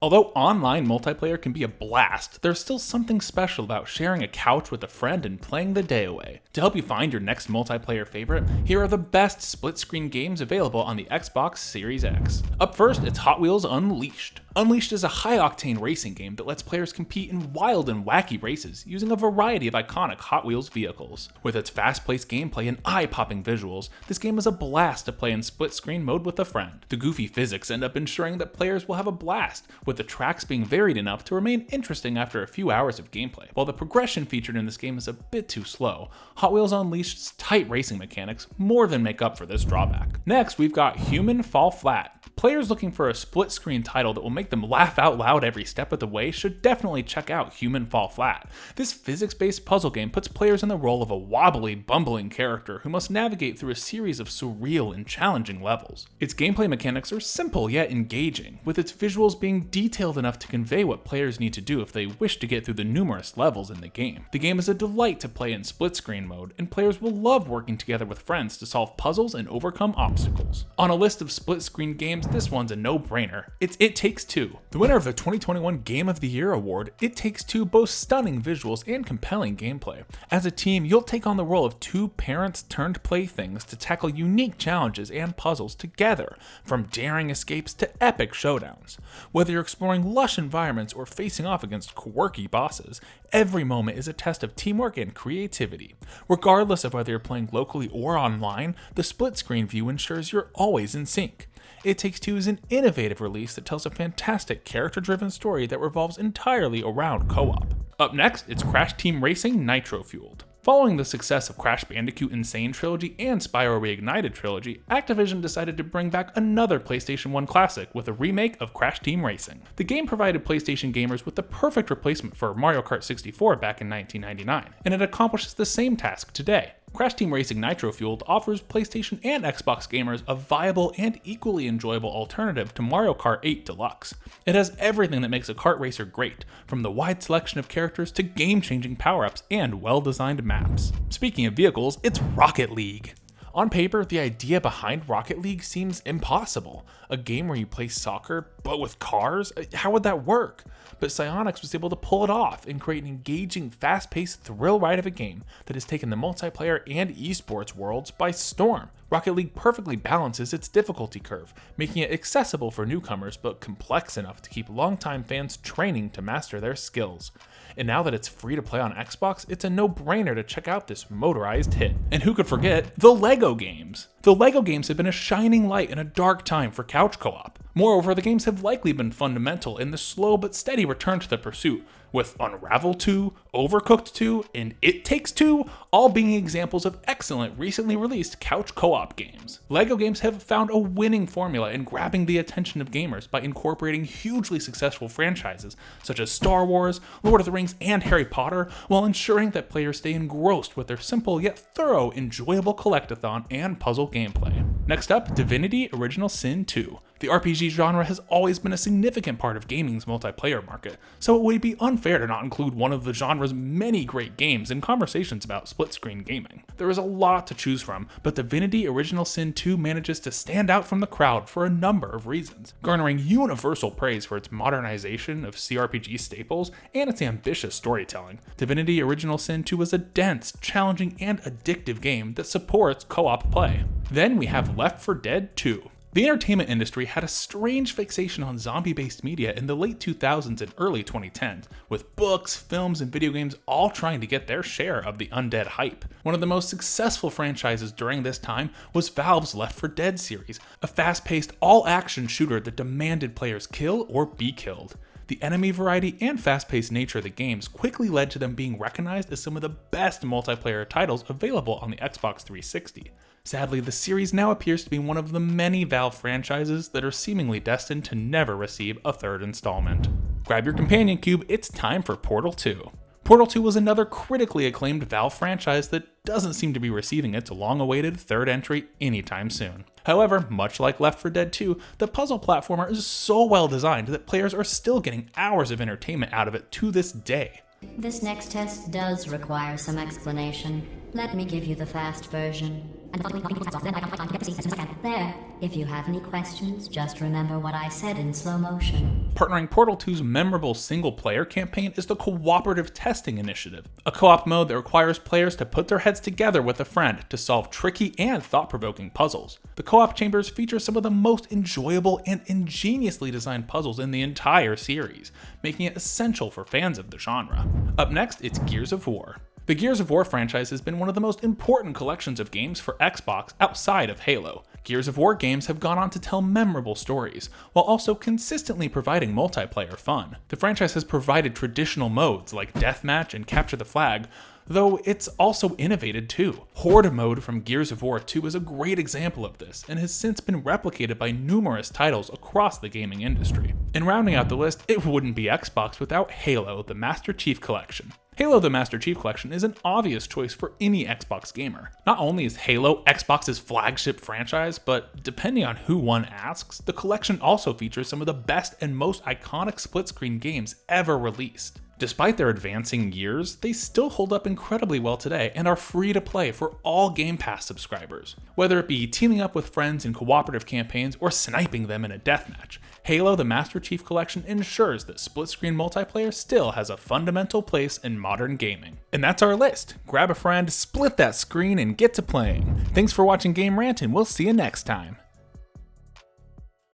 Although online multiplayer can be a blast, there's still something special about sharing a couch with a friend and playing the day away. To help you find your next multiplayer favorite, here are the best split-screen games available on the Xbox Series X. Up first, it's Hot Wheels Unleashed. Unleashed is a high-octane racing game that lets players compete in wild and wacky races using a variety of iconic Hot Wheels vehicles. With its fast-paced gameplay and eye-popping visuals, this game is a blast to play in split-screen mode with a friend. The goofy physics end up ensuring that players will have a blast, with the tracks being varied enough to remain interesting after a few hours of gameplay. While the progression featured in this game is a bit too slow, Hot Wheels Unleashed's tight racing mechanics more than make up for this drawback. Next, we've got Human Fall Flat. Players looking for a split-screen title that will make them laugh out loud every step of the way should definitely check out Human Fall Flat. This physics-based puzzle game puts players in the role of a wobbly, bumbling character who must navigate through a series of surreal and challenging levels. Its gameplay mechanics are simple yet engaging, with its visuals being detailed enough to convey what players need to do if they wish to get through the numerous levels in the game. The game is a delight to play in split-screen mode, and players will love working together with friends to solve puzzles and overcome obstacles. On a list of split-screen games, this one's a no-brainer. It's It Takes Two. The winner of the 2021 Game of the Year award, It Takes Two boasts stunning visuals and compelling gameplay. As a team, you'll take on the role of two parents turned playthings to tackle unique challenges and puzzles together, from daring escapes to epic showdowns. Whether you're exploring lush environments or facing off against quirky bosses, every moment is a test of teamwork and creativity. Regardless of whether you're playing locally or online, the split-screen view ensures you're always in sync. It Takes Two is an innovative release that tells a fantastic character-driven story that revolves entirely around co-op. Up next, it's Crash Team Racing Nitro Fueled. Following the success of Crash Bandicoot Insane Trilogy and Spyro Reignited Trilogy, Activision decided to bring back another PlayStation 1 classic with a remake of Crash Team Racing. The game provided PlayStation gamers with the perfect replacement for Mario Kart 64 back in 1999, and it accomplishes the same task today. Crash Team Racing Nitro Fueled offers PlayStation and Xbox gamers a viable and equally enjoyable alternative to Mario Kart 8 Deluxe. It has everything that makes a kart racer great, from the wide selection of characters to game-changing power-ups and well-designed maps. Speaking of vehicles, it's Rocket League. On paper, the idea behind Rocket League seems impossible. A game where you play soccer, but with cars? How would that work? But Psyonix was able to pull it off and create an engaging, fast-paced thrill ride of a game that has taken the multiplayer and esports worlds by storm. Rocket League perfectly balances its difficulty curve, making it accessible for newcomers but complex enough to keep longtime fans training to master their skills. And now that it's free to play on Xbox, it's a no-brainer to check out this motorized hit. And who could forget the LEGO games? The LEGO games have been a shining light in a dark time for couch co-op. Moreover, the games have likely been fundamental in the slow but steady return to the pursuit, with Unravel 2, Overcooked 2, and It Takes Two all being examples of excellent recently released couch co-op games. LEGO games have found a winning formula in grabbing the attention of gamers by incorporating hugely successful franchises such as Star Wars, Lord of the Rings, and Harry Potter, while ensuring that players stay engrossed with their simple yet thorough, enjoyable collectathon and puzzle gameplay. Next up, Divinity Original Sin 2. The RPG genre has always been a significant part of gaming's multiplayer market, so it would be unfair to not include one of the genre's many great games in conversations about split-screen gaming. There is a lot to choose from, but Divinity Original Sin 2 manages to stand out from the crowd for a number of reasons, garnering universal praise for its modernization of CRPG staples and its ambitious storytelling. Divinity Original Sin 2 is a dense, challenging, and addictive game that supports co-op play. Then we have Left 4 Dead 2. The entertainment industry had a strange fixation on zombie-based media in the late 2000s and early 2010s, with books, films, and video games all trying to get their share of the undead hype. One of the most successful franchises during this time was Valve's Left 4 Dead series, a fast-paced, all-action shooter that demanded players kill or be killed. The enemy variety and fast-paced nature of the games quickly led to them being recognized as some of the best multiplayer titles available on the Xbox 360. Sadly, the series now appears to be one of the many Valve franchises that are seemingly destined to never receive a third installment. Grab your companion cube, it's time for Portal 2. Portal 2 was another critically acclaimed Valve franchise that doesn't seem to be receiving its long-awaited third entry anytime soon. However, much like Left 4 Dead 2, the puzzle platformer is so well designed that players are still getting hours of entertainment out of it to this day. This next test does require some explanation. Let me give you the fast version. There. If you have any questions, just remember what I said in slow motion. Partnering Portal 2's memorable single-player campaign is the Cooperative Testing Initiative, a co-op mode that requires players to put their heads together with a friend to solve tricky and thought-provoking puzzles. The co-op chambers feature some of the most enjoyable and ingeniously designed puzzles in the entire series, making it essential for fans of the genre. Up next, it's Gears of War. The Gears of War franchise has been one of the most important collections of games for Xbox outside of Halo. Gears of War games have gone on to tell memorable stories, while also consistently providing multiplayer fun. The franchise has provided traditional modes like Deathmatch and Capture the Flag, though it's also innovated too. Horde mode from Gears of War 2 is a great example of this, and has since been replicated by numerous titles across the gaming industry. In rounding out the list, it wouldn't be Xbox without Halo, the Master Chief Collection. Halo the Master Chief Collection is an obvious choice for any Xbox gamer. Not only is Halo Xbox's flagship franchise, but depending on who one asks, the collection also features some of the best and most iconic split-screen games ever released. Despite their advancing years, they still hold up incredibly well today and are free to play for all Game Pass subscribers. Whether it be teaming up with friends in cooperative campaigns or sniping them in a deathmatch, Halo the Master Chief Collection ensures that split-screen multiplayer still has a fundamental place in modern gaming. And that's our list. Grab a friend, split that screen, and get to playing. Thanks for watching Game Rant, and we'll see you next time.